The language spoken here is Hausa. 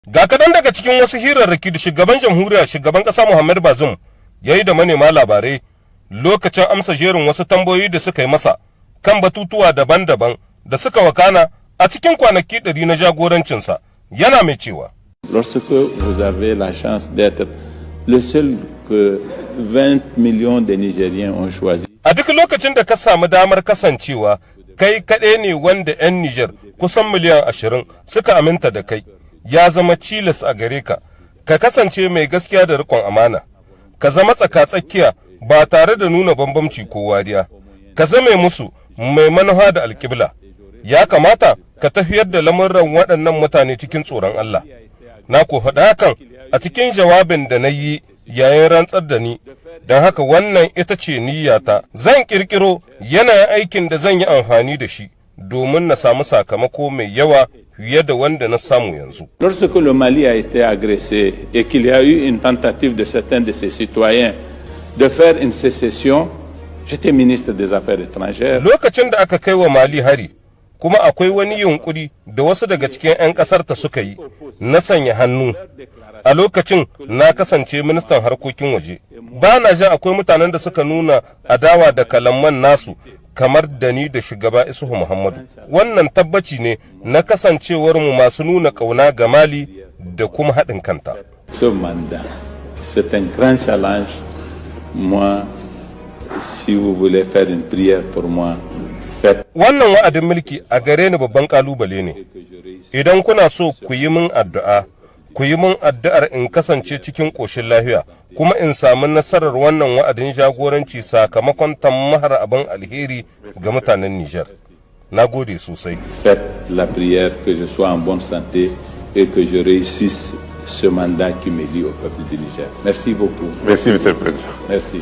Ga kaɗan daga cikin wasu hirarraki da shugaban ƙasa Muhammad Bazoum ya yi da manema labarai lokacin amsa jerin wasu tambayoyi da suka yi masa kan batutuwa daban-daban da suka wakana a cikin kwanaki 100 na jagorancinsa, yana mai cewa. Lorsque vous avez la chance d'être le seul que 20 millions de Nigériens ont choisi. A duk lokacin da ka samu damar kasancewa kai kaɗai ne wanda 'yan Nijar kusan miliyan 20 suka aminta da kai, ya zama cilas a gare ka, ka kasance mai gaskiya da riƙon amana, ka zama tsaka-tsakiya ba tare da nuna bambamci ko wariya, ka zame musu mai manufa da alƙibla. Ya kamata ka tafiyar da lamuran waɗannan mutane cikin tsoron Allah. Na ko faɗa hakan a cikin jawabin da na yi yayin rantsar da ni, don haka wannan ita ce niyyata. Zan ƙirƙiro yanayin aikin da zan yi amfani da shi domin na samu sakamako mai yawa fiye da wanda na samu yanzu. Lorsque le Mali a été agressé et qu'il y a eu une tentative de certains de ses citoyens de faire une sécession, j'étais ministre des Affaires étrangères. Lokacin da aka kai wa Mali hari, kuma akwai wani yunkuri da wasu daga cikin 'yan ƙasarta suka yi na sanya hannu. A lokacin na kasance ministan harkokin waje. Ba na jin akwai mutanen da suka nuna adawa da kalaman nasu kamar da ni da shugaba Isuhu Muhammadu. Wannan tabbaci ne na kasancewar mu masu nuna ƙauna ga Mali da kuma haɗin kanta. Ce mandat, c'est un grand challenge. Moi, si vous voulez faire une prière pour moi, faites. Wannan wa'adin mulki a gare ni babban kalubale ne. Idan kuna so ku yi min addu'a, ku yi min addu'ar in kasance cikin ƙoshin lafiya, kuma in samu nasarar wannan wa'adin jagoranci sakamakon tammahar abin alheri ga mutanen Nijar. Na gode sosai. Faites la prière que je sois en bonne santé et que je réussisse ce mandat qui me lie au peuple du Niger. Merci beaucoup. Merci, Monsieur le Président. Merci.